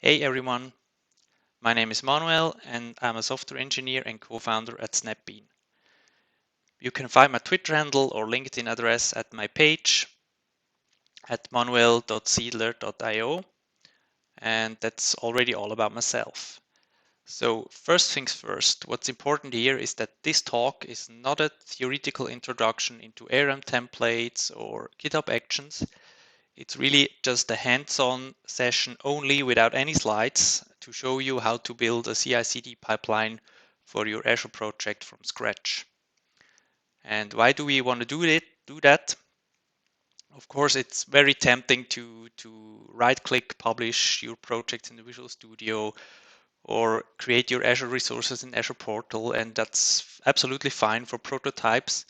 Hey everyone, my name is Manuel and I'm a software engineer and co-founder at Snapbean. You can find my Twitter handle or LinkedIn address at my page at manuel.sidler.io, and that's already all about myself. So first things first, what's important here is that this talk is not a theoretical introduction into ARM templates or GitHub Actions. It's really just a hands-on session only without any slides to show you how to build a CI/CD pipeline for your Azure project from scratch. And why do we want to do that? Of course, it's very tempting to right-click, publish your project in the Visual Studio, or create your Azure resources in Azure Portal, and that's absolutely fine for prototypes.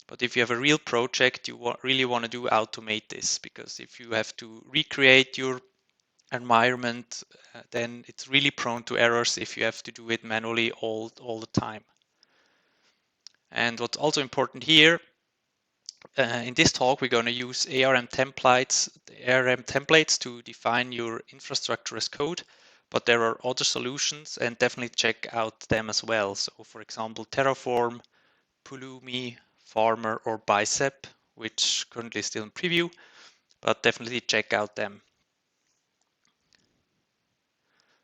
But if you have a real project, you really want to automate this, because if you have to recreate your environment, then it's really prone to errors if you have to do it manually all the time. And what's also important here, in this talk, we're going to use ARM templates to define your infrastructure as code, but there are other solutions and definitely check out them as well. So for example, Terraform, Pulumi, Farmer, or Bicep, which currently is still in preview, but definitely check out them.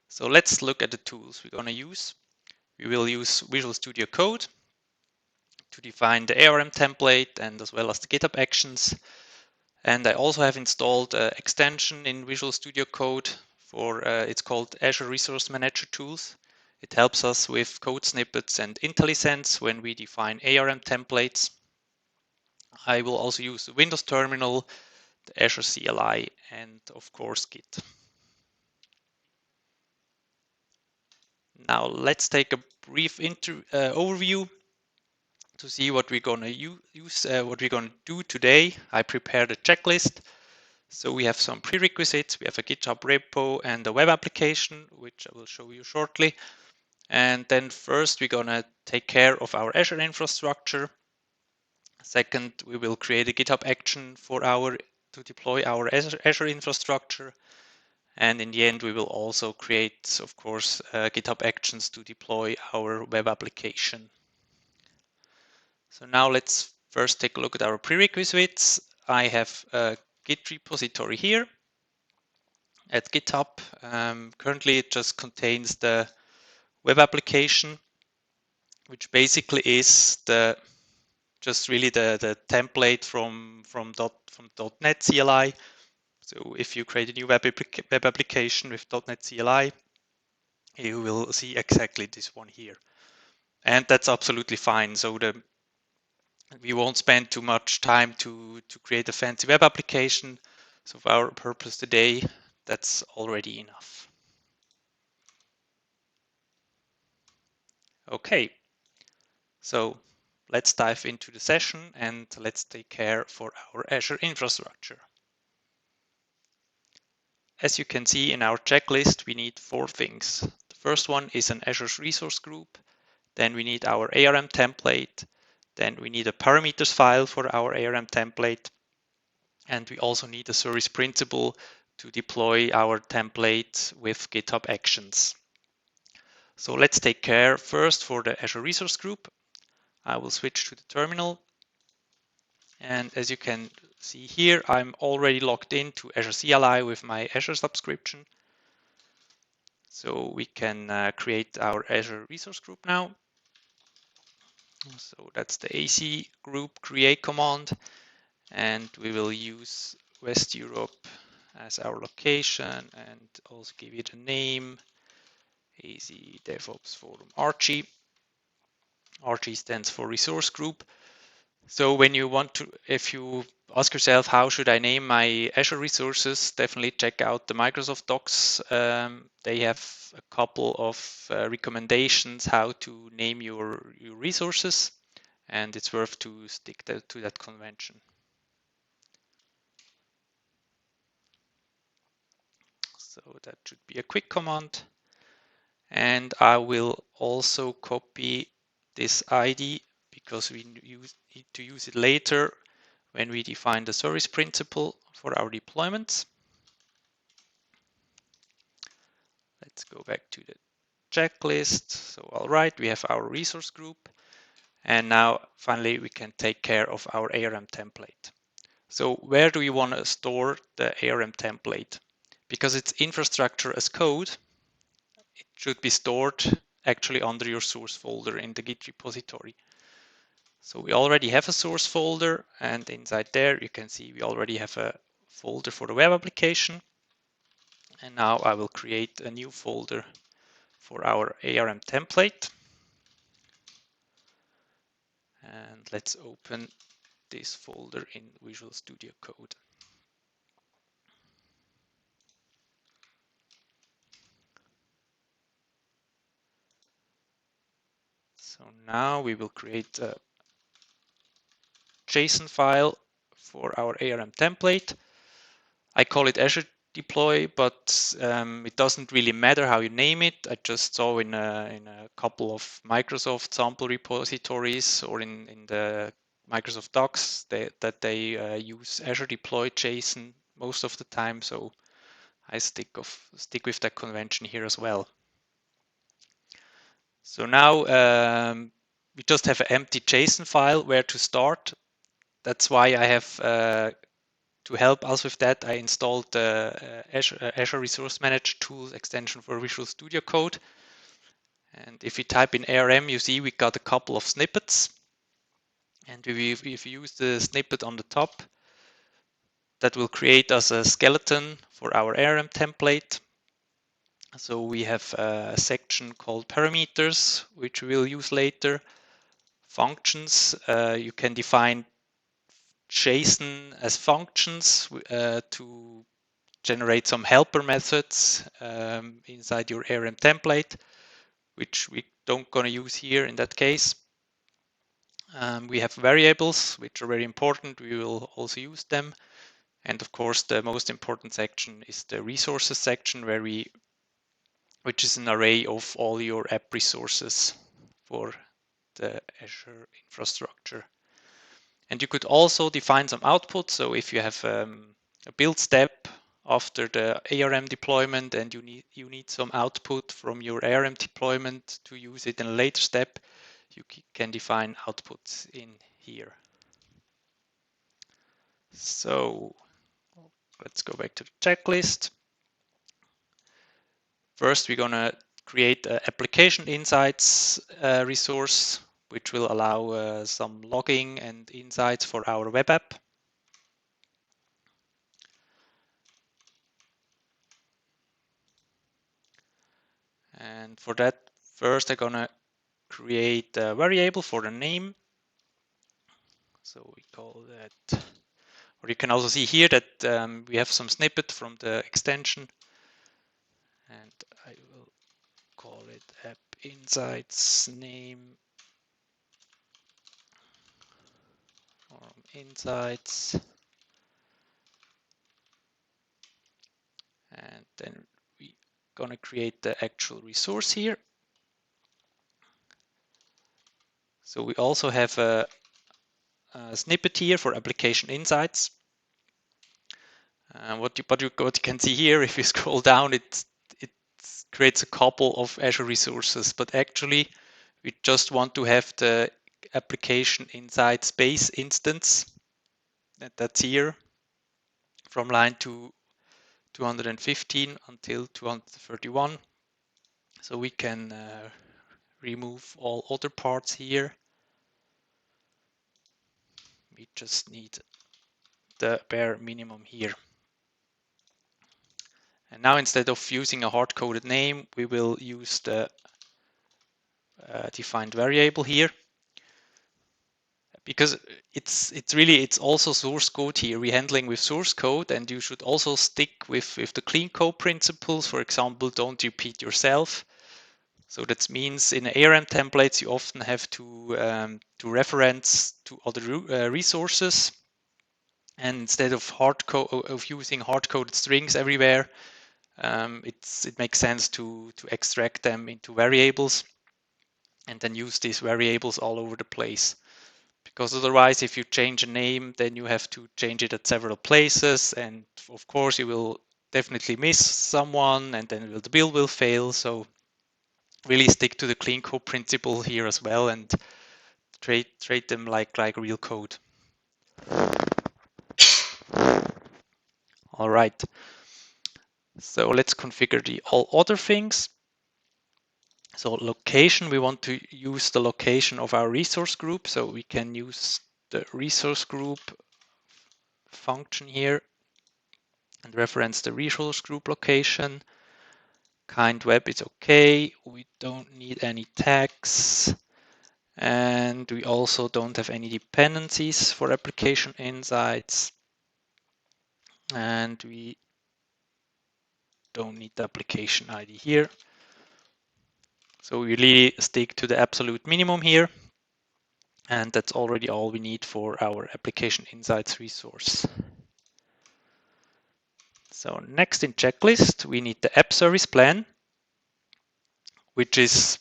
So let's look at the tools we're going to use. We will use Visual Studio Code to define the ARM template and as well as the GitHub Actions. And I also have installed an extension in Visual Studio Code for, it's called Azure Resource Manager Tools. It helps us with code snippets and IntelliSense when we define ARM templates. I will also use the Windows Terminal, the Azure CLI, and of course Git. Now let's take a brief overview to see what we're going to use, what we're going to do today. I prepared a checklist. So we have some prerequisites. We have a GitHub repo and a web application, which I will show you shortly. And then first, we're going to take care of our Azure infrastructure. Second, we will create a GitHub action to deploy our Azure infrastructure. And in the end, we will also create, of course, GitHub Actions to deploy our web application. So now let's first take a look at our prerequisites. I have a Git repository here at GitHub. Currently, it just contains the web application, which basically is just really the template from .NET CLI. So if you create a new web application with .NET CLI, you will see exactly this one here. And that's absolutely fine. So we won't spend too much time to create a fancy web application. So for our purpose today, that's already enough. Okay, so let's dive into the session and let's take care for our Azure infrastructure. As you can see in our checklist, we need 4 things. The first one is an Azure resource group. Then we need our ARM template. Then we need a parameters file for our ARM template. And we also need a service principal to deploy our template with GitHub Actions. So let's take care first for the Azure resource group. I will switch to the terminal. And as you can see here, I'm already logged into Azure CLI with my Azure subscription. So we can create our Azure resource group now. So that's the AC group create command. And we will use West Europe as our location and also give it a name, AZ DevOps Forum RG. RG stands for resource group. So when you want to, if you ask yourself, how should I name my Azure resources, definitely check out the Microsoft Docs. They have a couple of recommendations how to name your resources, and it's worth to stick to that convention. So that should be a quick command. And I will also copy this ID because we need to use it later when we define the service principal for our deployments. Let's go back to the checklist. So all right, we have our resource group. And now finally we can take care of our ARM template. So where do we want to store the ARM template? Because it's infrastructure as code, it should be stored actually under your source folder in the Git repository. So we already have a source folder, and inside there you can see we already have a folder for the web application. And now I will create a new folder for our ARM template. And let's open this folder in Visual Studio Code. So now we will create a JSON file for our ARM template. I call it Azure deploy, but it doesn't really matter how you name it. I just saw in a couple of Microsoft sample repositories or in the Microsoft Docs that they use Azure deploy JSON most of the time. So I stick with that convention here as well. So now we just have an empty JSON file where to start. That's why I have to help us with that, I installed the Azure Resource Manager tools extension for Visual Studio Code. And if we type in ARM, you see we got a couple of snippets. And if we use the snippet on the top, that will create us a skeleton for our ARM template. So we have a section called parameters, which we will use later. Functions, you can define JSON as functions to generate some helper methods inside your ARM template, which we don't gonna use here in that case. We have variables, which are very important. We will also use them. And of course, the most important section is the resources section, which is an array of all your app resources for the Azure infrastructure. And you could also define some output. So if you have a build step after the ARM deployment and you need some output from your ARM deployment to use it in a later step, you can define outputs in here. So let's go back to the checklist. First, we're going to create an application insights resource, which will allow some logging and insights for our web app. And for that, first I'm going to create a variable for the name. So we call that, or you can also see here that we have some snippet from the extension. And I will call it app insights name from insights. And then we're gonna create the actual resource here. So we also have a snippet here for application insights. What you can see here, if you scroll down, it creates a couple of Azure resources, but actually we just want to have the application insights base instance that's here from line 215 until 231. So we can remove all other parts here. We just need the bare minimum here. And now instead of using a hard-coded name, we will use the defined variable here. Because it's also source code here. We're handling with source code, and you should also stick with the clean code principles. For example, don't repeat yourself. So that means in ARM templates, you often have to reference to other resources. And instead of using hard-coded strings everywhere, it makes sense to extract them into variables and then use these variables all over the place. Because otherwise, if you change a name, then you have to change it at several places. And of course, you will definitely miss someone, and then the build will fail. So really stick to the clean code principle here as well, and treat them like real code. All right. So let's configure the all other things. So location, we want to use the location of our resource group. So we can use the resource group function here and reference the resource group location. Kind web is okay. We don't need any tags. And we also don't have any dependencies for application insights. And we don't need the application ID here. So we really stick to the absolute minimum here. And that's already all we need for our application insights resource. So next in checklist, we need the app service plan, which is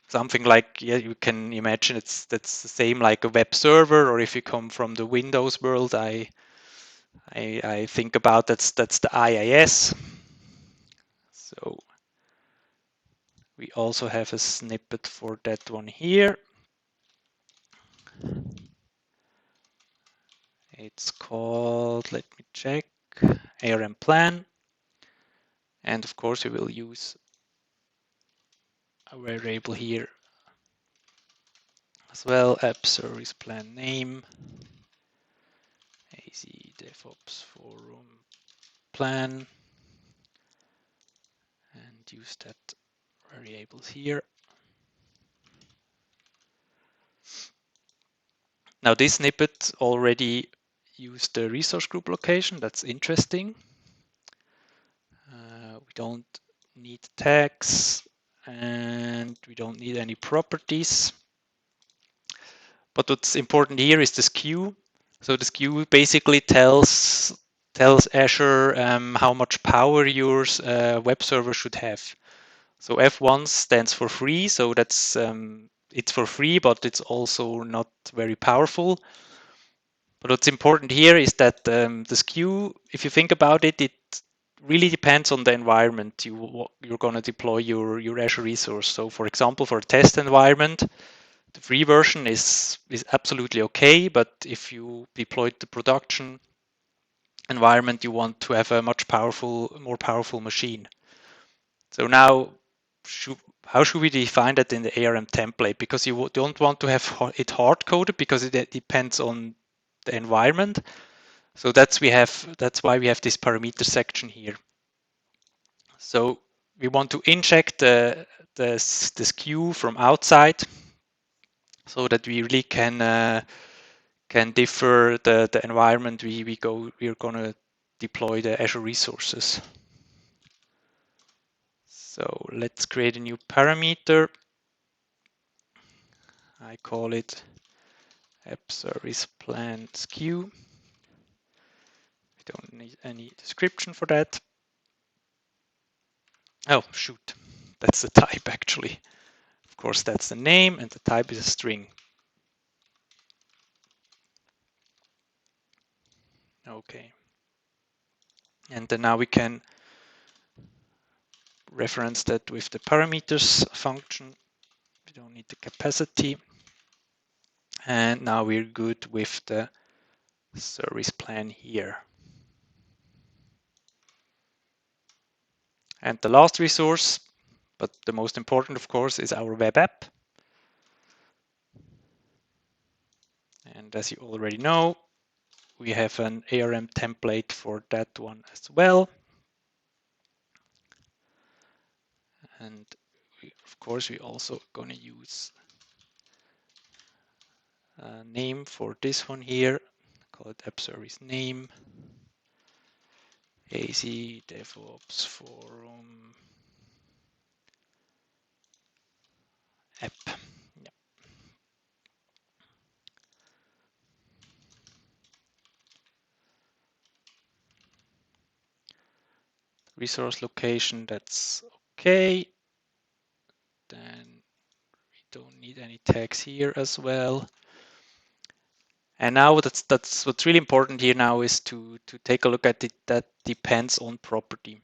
something like, yeah, you can imagine that's the same like a web server, or if you come from the Windows world, I think about that's the IIS. So we also have a snippet for that one here. It's called, let me check, ARM plan. And of course, we will use a variable here as well, app service plan name, AZ DevOps forum plan, and use that variables here. Now this snippet already used the resource group location. That's interesting. We don't need tags and we don't need any properties. But what's important here is the SKU. So the SKU basically tells Azure how much power your web server should have. So F1 stands for free, so that's it's for free, but it's also not very powerful. But what's important here is that the SKU, if you think about it, it really depends on the environment you're going to deploy your Azure resource. So for example, for a test environment, the free version is absolutely okay, but if you deploy the production environment, you want to have a more powerful machine. So now, how should we define that in the ARM template? Because you don't want to have it hard-coded because it depends on the environment. So that's why we have this parameter section here. So we want to inject the SKU from outside so that we really can differ the environment we're going to deploy the Azure resources. So let's create a new parameter. I call it app service plan SKU. We don't need any description for that. Oh, shoot. That's the type actually. Of course, that's the name and the type is a string. Okay. And then now we can reference that with the parameters function. We don't need the capacity. And now we're good with the service plan here. And the last resource, but the most important, of course, is our web app. And as you already know, we have an ARM template for that one as well. And of course, we also going to use a name for this one here. Call it app service name. AZ DevOps forum app. Yeah. Resource location, that's okay. Then we don't need any tags here as well. And now that's what's really important here now is to take a look at it. That depends on property.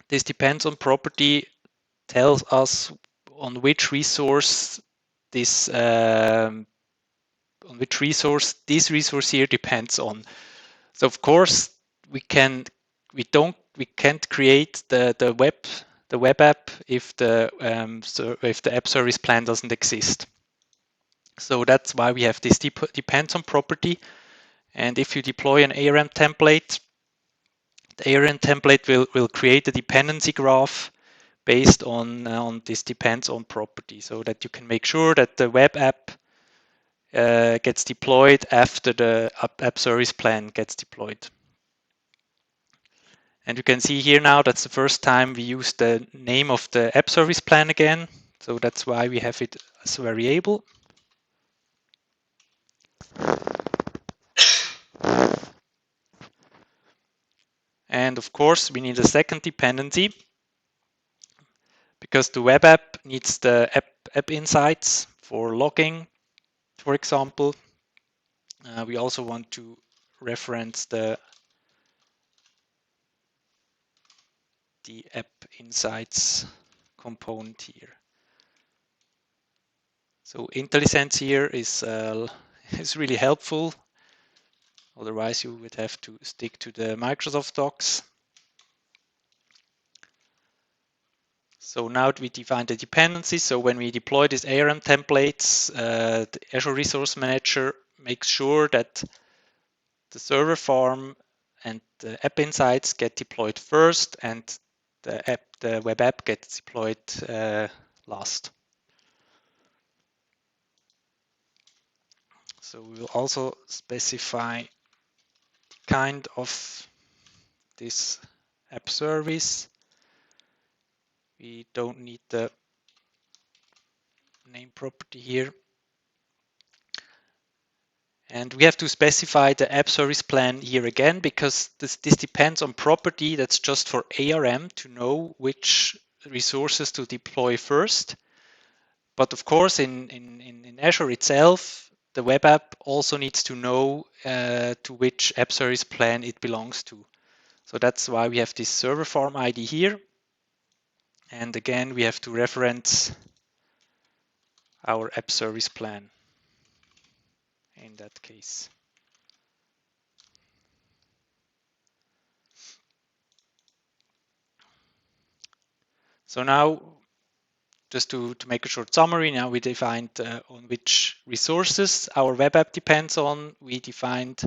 This depends on property tells us on which resource this this resource here depends on. So of course we can't create the web app if the app service plan doesn't exist. So that's why we have this depends on property. And if you deploy an ARM template, the ARM template will create a dependency graph based on this depends on property, so that you can make sure that the web app gets deployed after the app service plan gets deployed. And you can see here now that's the first time we use the name of the app service plan again. So that's why we have it as a variable. And of course, we need a second dependency because the web app needs the app insights for logging, for example. We also want to reference the app insights component here. So IntelliSense here is really helpful. Otherwise, you would have to stick to the Microsoft docs. So now we define the dependencies. So when we deploy these ARM templates, the Azure Resource Manager makes sure that the server farm and the app insights get deployed first, and the web app gets deployed last. So we will also specify kind of this app service. We don't need the name property here. And we have to specify the app service plan here again, because this depends on property that's just for ARM to know which resources to deploy first. But of course, in Azure itself, the web app also needs to know to which app service plan it belongs to. So that's why we have this server farm ID here. And again, we have to reference our app service plan in that case. So now, just to make a short summary, now we defined on which resources our web app depends on. We defined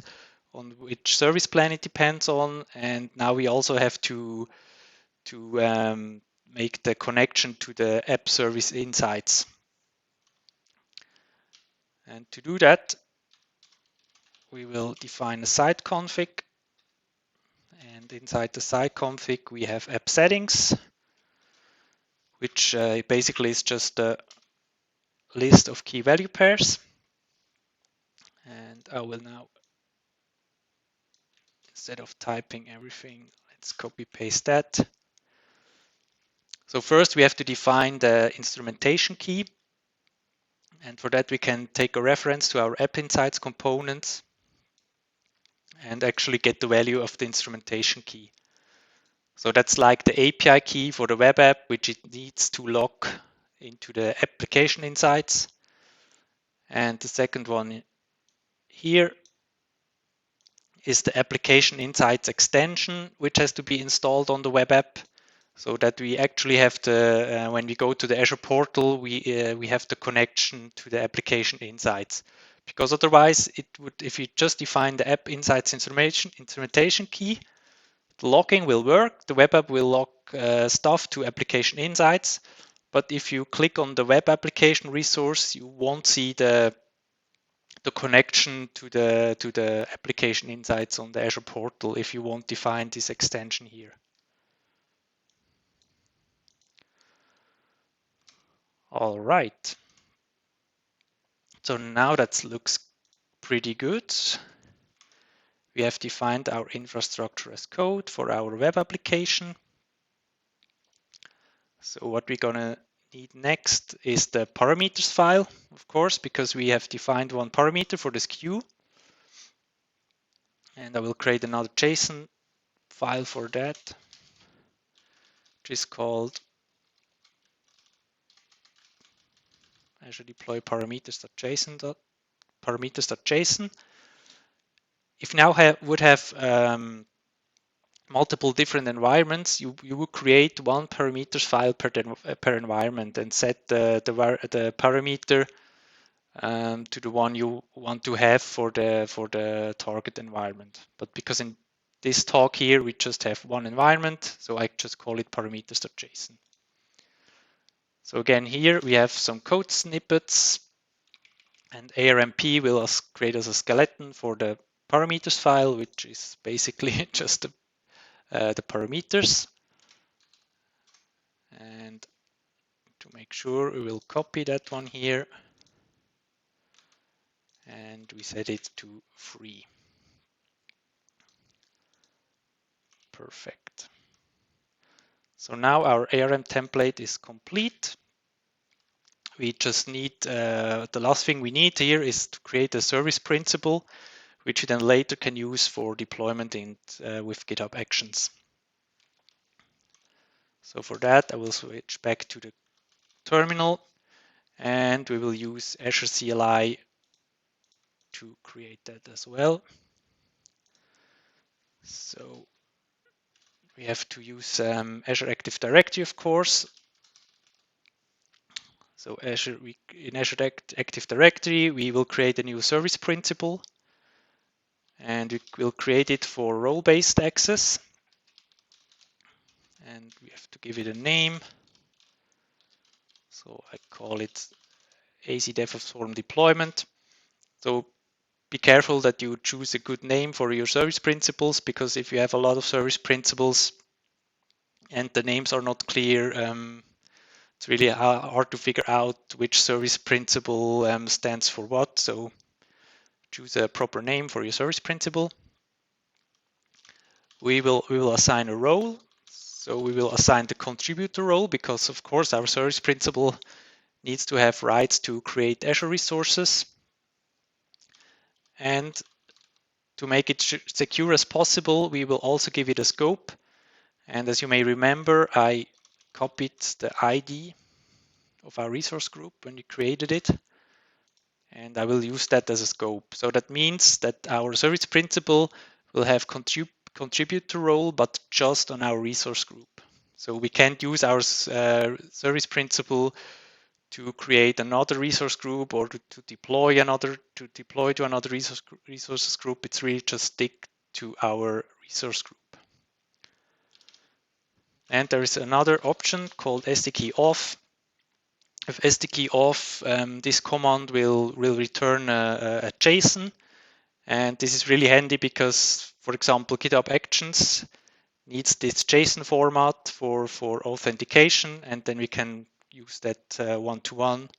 on which service plan it depends on. And now we also have to make the connection to the app service insights. And to do that, we will define a site config. And inside the site config, we have app settings, which basically is just a list of key value pairs. And I will now, instead of typing everything, let's copy paste that. So first we have to define the instrumentation key. And for that we can take a reference to our app insights components and actually get the value of the instrumentation key. So that's like the API key for the web app, which it needs to log into the application insights. And the second one here is the application insights extension, which has to be installed on the web app, so that we actually have the when we go to the Azure portal, we have the connection to the application insights. Because otherwise, it would, if you just define the app insights instrumentation key, the logging will work. The web app will log stuff to application insights. But if you click on the web application resource, you won't see the connection to the application insights on the Azure portal if you won't define this extension here. All right. So now that looks pretty good. We have defined our infrastructure as code for our web application. So what we're gonna need next is the parameters file, of course, because we have defined one parameter for this queue. And I will create another JSON file for that, which is called Azure deploy parameters.json. If now would have multiple different environments, you would create one parameters file per environment and set the parameter to the one you want to have for the target environment. But because in this talk here we just have one environment, so I just call it parameters.json. So again, here we have some code snippets, and ARMP will create us a skeleton for the parameters file, which is basically just the parameters. And to make sure, we will copy that one here and we set it to free. Perfect. So now our ARM template is complete. We just need, the last thing we need here is to create a service principal, which you then later can use for deployment with GitHub Actions. So for that, I will switch back to the terminal and we will use Azure CLI to create that as well. So we have to use Azure Active Directory, of course. So in Azure Active Directory, we will create a new service principal and we will create it for role-based access. And we have to give it a name. So I call it AZ DevOps Forum Deployment. So be careful that you choose a good name for your service principals, because if you have a lot of service principals and the names are not clear, it's really hard to figure out which service principal stands for what. So choose a proper name for your service principal. We will assign a role. So we will assign the contributor role, because of course our service principal needs to have rights to create Azure resources. And to make it secure as possible, we will also give it a scope. And as you may remember, I copied the ID of our resource group when we created it. And I will use that as a scope. So that means that our service principal will have contributor role, but just on our resource group. So we can't use our service principal to create another resource group or to deploy to another resources group. It's really just stick to our resource group. And there is another option called SDK off. With SDK off, this command will return a JSON. And this is really handy because, for example, GitHub Actions needs this JSON format for authentication, and then we can use that one-to-one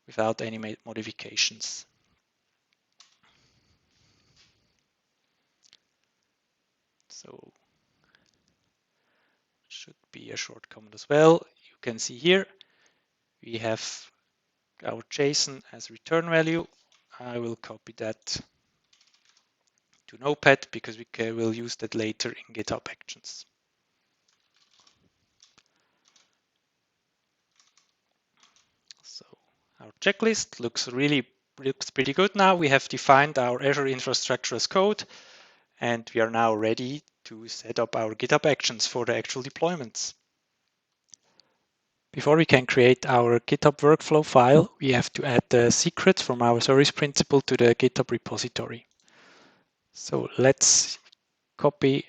without any modifications. So should be a short comment as well. You can see here we have our JSON as return value. I will copy that to Notepad because we will use that later in GitHub Actions. So our checklist looks pretty good now. We have defined our Azure infrastructure as code, and we are now ready to set up our GitHub Actions for the actual deployments. Before we can create our GitHub workflow file, we have to add the secret from our service principal to the GitHub repository. So let's copy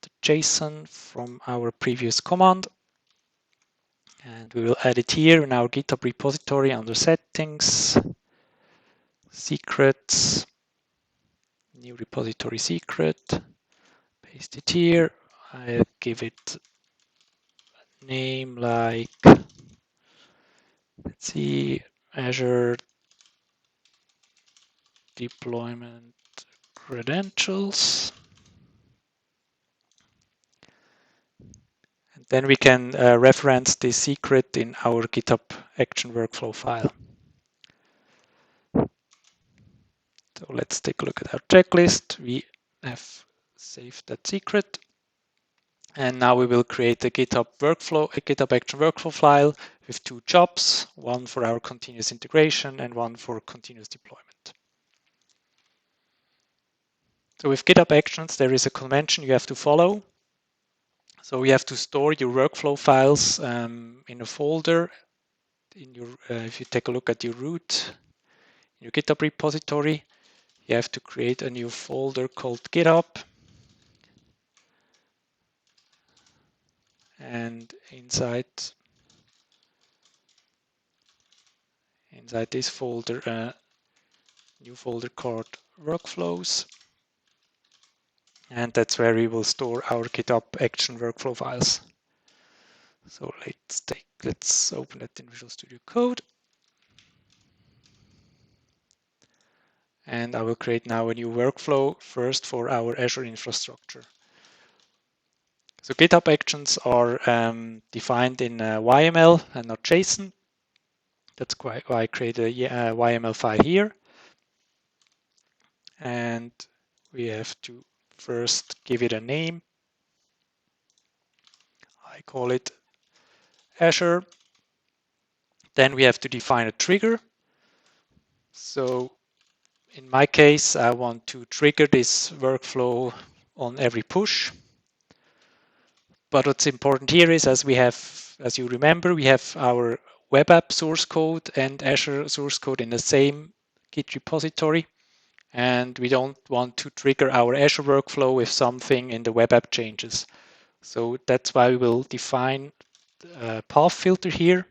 the JSON from our previous command, and we will add it here in our GitHub repository under settings, secrets, new repository secret, paste it here. I'll give it a name like, let's see, Azure deployment credentials. And then we can reference this secret in our GitHub Action workflow file. So let's take a look at our checklist. We have saved that secret. And now we will create a GitHub Action workflow file with two jobs, one for our continuous integration and one for continuous deployment. So with GitHub Actions, there is a convention you have to follow. So you have to store your workflow files in a folder. If you take a look at your root, your GitHub repository, you have to create a new folder called GitHub. And inside this folder, a new folder called workflows. And that's where we will store our GitHub Action workflow files. So let's open it in Visual Studio Code. And I will create now a new workflow first for our Azure infrastructure. So GitHub Actions are defined in YML and not JSON. That's why I create a YML file here. And we have to first give it a name. I call it Azure. Then we have to define a trigger. So in my case, I want to trigger this workflow on every push. But what's important here is, as you remember, we have our web app source code and Azure source code in the same Git repository. And we don't want to trigger our Azure workflow if something in the web app changes. So that's why we will define a path filter here.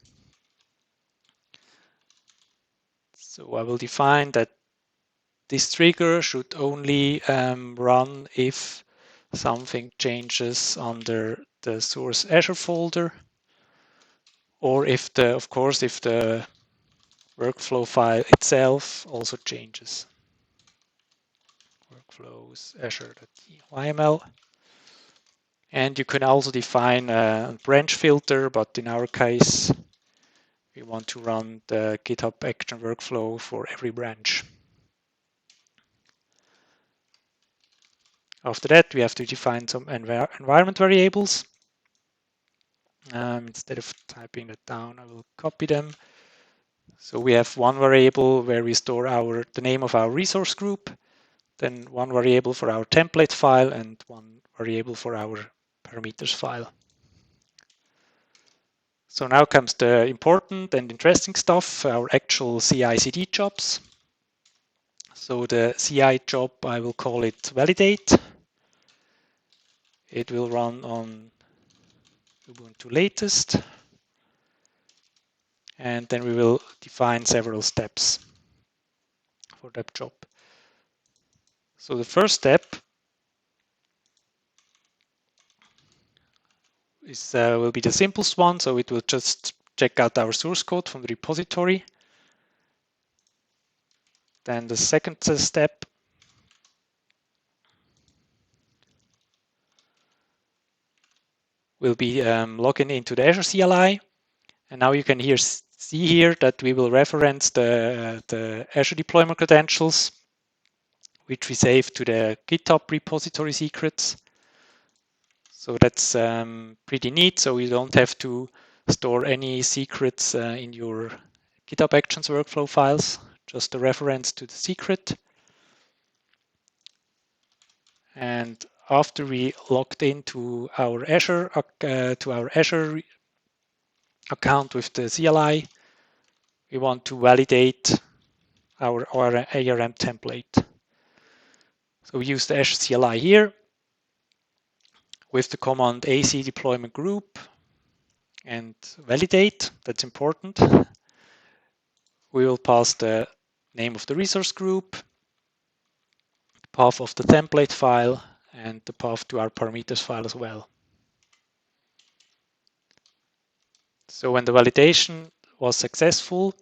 So I will define that this trigger should only run if something changes under the source Azure folder, or if of course, if the workflow file itself also changes. Workflows azure.yml. And you can also define a branch filter, but in our case, we want to run the GitHub Action workflow for every branch. After that, we have to define some environment variables. Instead of typing that down, I will copy them. So we have one variable where we store the name of our resource group, then one variable for our template file, and one variable for our parameters file. So now comes the important and interesting stuff, our actual CI/CD jobs. So the CI job, I will call it validate. It will run on Ubuntu latest. And then we will define several steps for that job. So the first step will be the simplest one. So it will just check out our source code from the repository. Then the second step will be logging into the Azure CLI. And now you can see here that we will reference the Azure deployment credentials, which we save to the GitHub repository secrets. So that's pretty neat. So you don't have to store any secrets in your GitHub Actions workflow files, just a reference to the secret. And after we logged into our Azure account with the CLI, we want to validate our ARM template. So we use the Azure CLI here with the command AC deployment group and validate. That's important. We will pass the name of the resource group, the path of the template file, and the path to our parameters file as well. So when the validation was successful,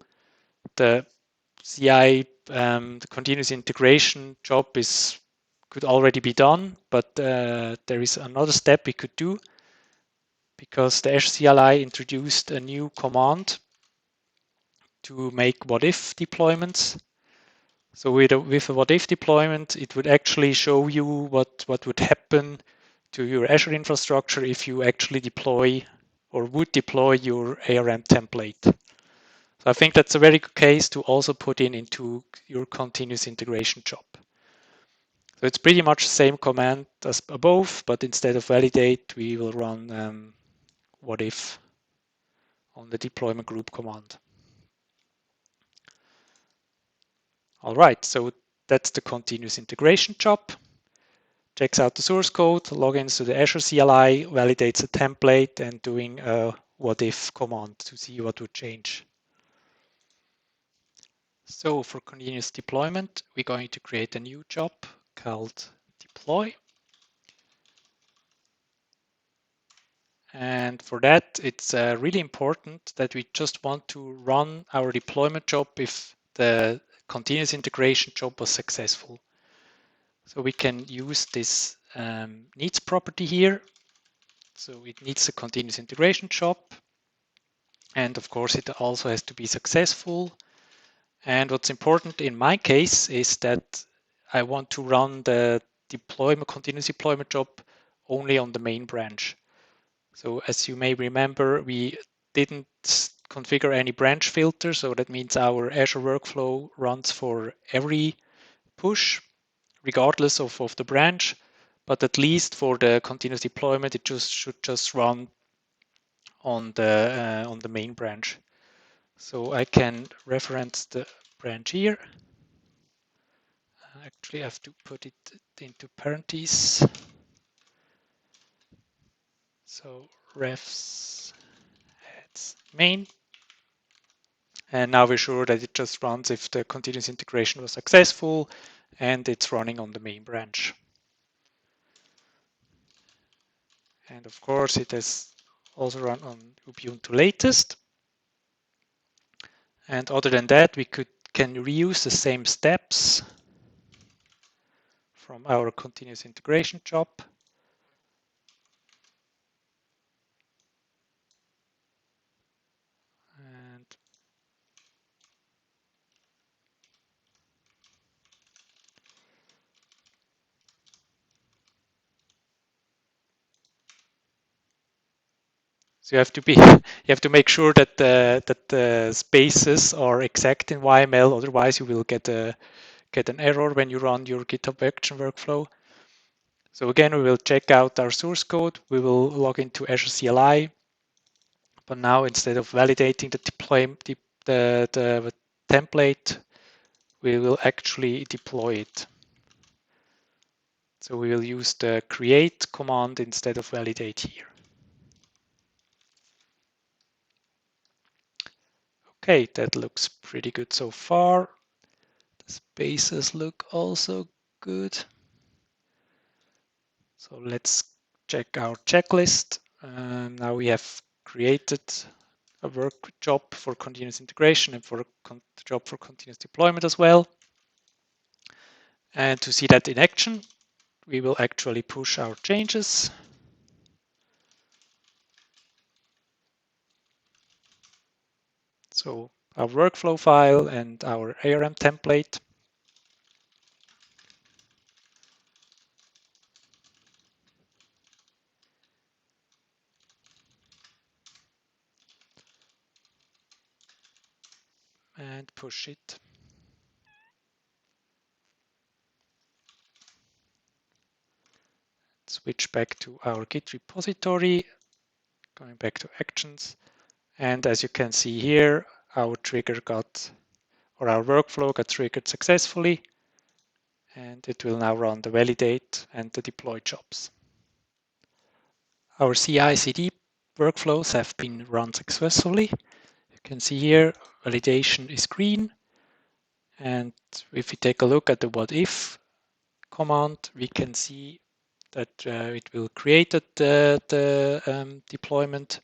the CI, the continuous integration job could already be done, but there is another step we could do. because the Azure CLI introduced a new command to make what-if deployments. So with a what-if deployment, it would actually show you what would happen to your Azure infrastructure if you actually deploy or would deploy your ARM template. So I think that's a very good case to also put into your continuous integration job. So it's pretty much the same command as above, but instead of validate, we will run what if on the deployment group command. All right, so that's the continuous integration job. Checks out the source code, logins to the Azure CLI, validates a template, and doing a what if command to see what would change. So for continuous deployment, we're going to create a new job called deploy. And for that, it's really important that we just want to run our deployment job if the continuous integration job was successful. So we can use this needs property here. So it needs a continuous integration job. And of course, it also has to be successful. And what's important in my case is that I want to run the continuous deployment job only on the main branch. So as you may remember, we didn't configure any branch filter. So that means our Azure workflow runs for every push, regardless of the branch. But at least for the continuous deployment, it should just run on the main branch. So I can reference the branch here. Actually, I have to put it into parentheses. So refs adds main. And now we're sure that it just runs if the continuous integration was successful and it's running on the main branch. And of course, it has also run on Ubuntu latest. And other than that, we can reuse the same steps from our continuous integration job. And so you have to make sure that the spaces are exact in YML. Otherwise, you will get an error when you run your GitHub Action workflow. So again, we will check out our source code. We will log into Azure CLI. But now instead of validating the template, we will actually deploy it. So we will use the create command instead of validate here. Okay, that looks pretty good so far. The spaces look also good. So let's check our checklist. Now we have created a work job for continuous integration and for a job for continuous deployment as well. And to see that in action, we will actually push our changes. So our workflow file and our ARM template. And push it. Switch back to our Git repository, going back to actions. And as you can see here, our workflow got triggered successfully. And it will now run the validate and the deploy jobs. Our CI/CD workflows have been run successfully. You can see here, validation is green. And if we take a look at the what if command, we can see that it will create the deployment.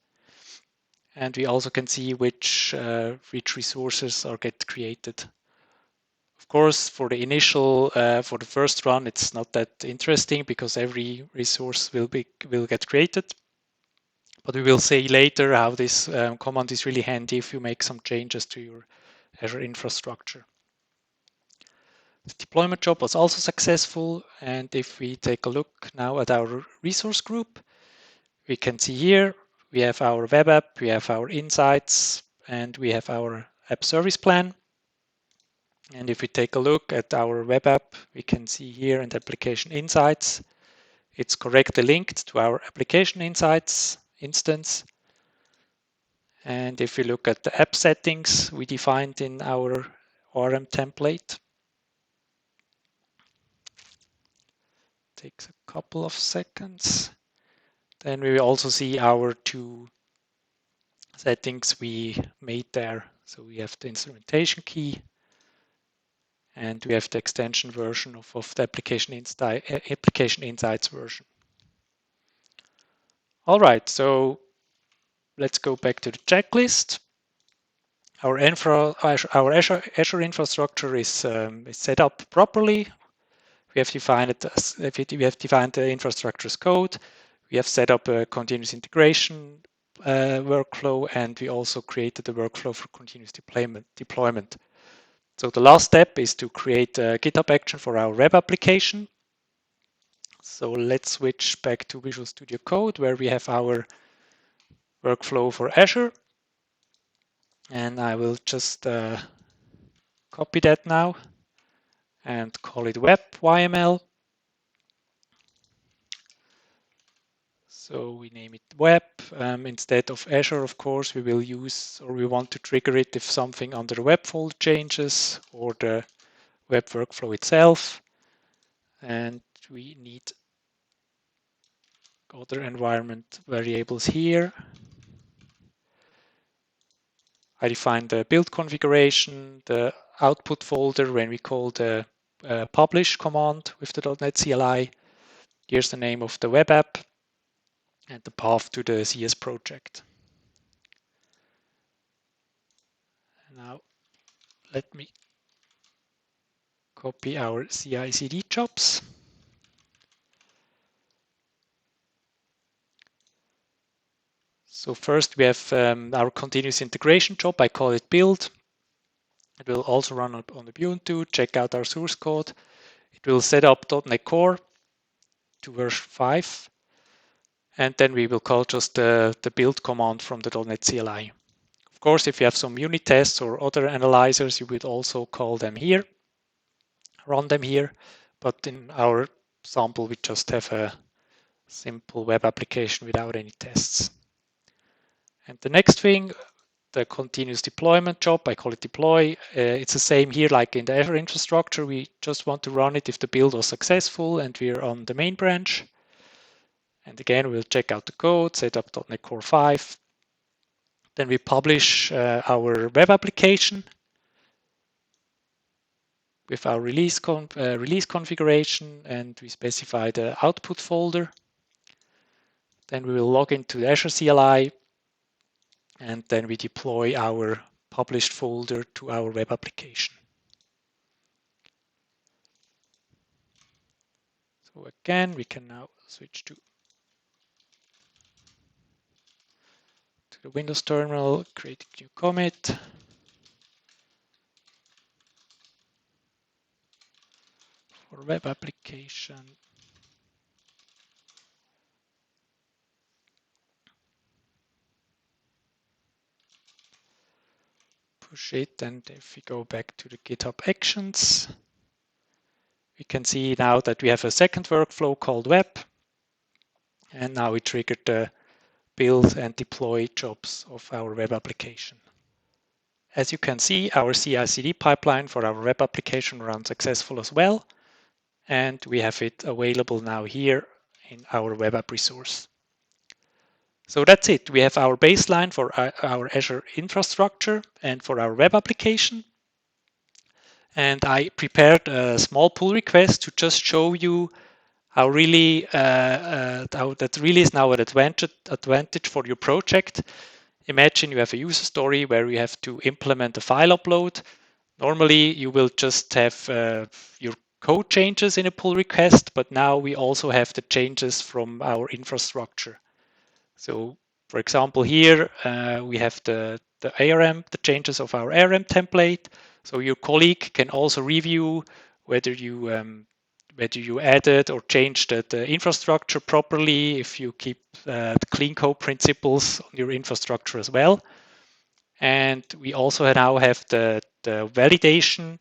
And we also can see which resources are get created. Of course, for the initial, for the first run, it's not that interesting because every resource will get created. But we will see later how this command is really handy if you make some changes to your Azure infrastructure. The deployment job was also successful, and if we take a look now at our resource group, we can see here we have our web app, we have our insights, and we have our app service plan. And if we take a look at our web app, we can see here in the application insights, it's correctly linked to our application insights instance. And if we look at the app settings we defined in our ORM template, takes a couple of seconds. Then we will also see our two settings we made there. So we have the instrumentation key and we have the extension version of the application insights version. All right, so let's go back to the checklist. Our Azure infrastructure is set up properly. We have defined the infrastructure as code. We have set up a continuous integration workflow, and we also created a workflow for continuous deployment. So the last step is to create a GitHub action for our web application. So let's switch back to Visual Studio Code, where we have our workflow for Azure. And I will just copy that now and call it web YML. So we name it web. Instead of Azure, of course, we will use, or we want to trigger it if something under the web folder changes or the web workflow itself. And we need other environment variables here. I define the build configuration, the output folder when we call the publish command with the .NET CLI. Here's the name of the web app and the path to the CS project. Now let me copy our CI/CD jobs. So first we have our continuous integration job. I call it build. It will also run on Ubuntu. Check out our source code. It will set up .NET Core to version 5. And then we will call just the build command from the .NET CLI. Of course, if you have some unit tests or other analyzers, you would also call them here, run them here. But in our sample, we just have a simple web application without any tests. And the next thing, the continuous deployment job, I call it deploy. It's the same here like in the Azure infrastructure. We just want to run it if the build was successful and we're on the main branch. And again, we'll check out the code, set up .NET Core 5. Then we publish our web application with our release configuration, and we specify the output folder. Then we will log into the Azure CLI, and then we deploy our published folder to our web application. So again, we can now switch to the Windows terminal, create a new commit. For web application. Push it, and if we go back to the GitHub Actions, we can see now that we have a second workflow called web. And now we triggered the build and deploy jobs of our web application. As you can see, our CI/CD pipeline for our web application runs successful as well. And we have it available now here in our web app resource. So that's it. We have our baseline for our Azure infrastructure and for our web application. And I prepared a small pull request to just show you how really that really is now an advantage for your project. Imagine you have a user story where you have to implement a file upload. Normally, you will just have your code changes in a pull request, but now we also have the changes from our infrastructure. So For example, here we have the ARM, the changes of our ARM template. So your colleague can also review whether you added or changed the infrastructure properly, if you keep the clean code principles on your infrastructure as well. And we also now have the validation,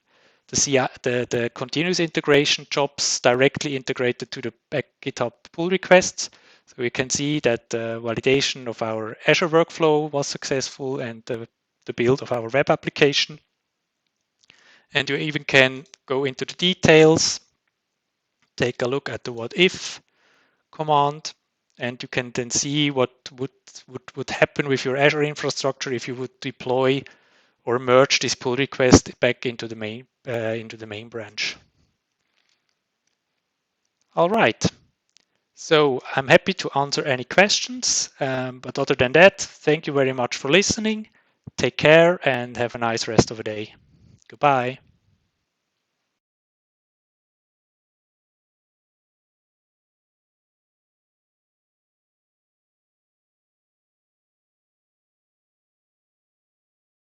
the continuous integration jobs directly integrated to the GitHub pull requests. So we can see that the validation of our Azure workflow was successful and the build of our web application. And you even can go into the details, take a look at the what if command, and you can then see what would happen with your Azure infrastructure if you would deploy or merge this pull request back into the main branch. All right. So I'm happy to answer any questions. But other than that, thank you very much for listening. Take care and have a nice rest of the day. Goodbye.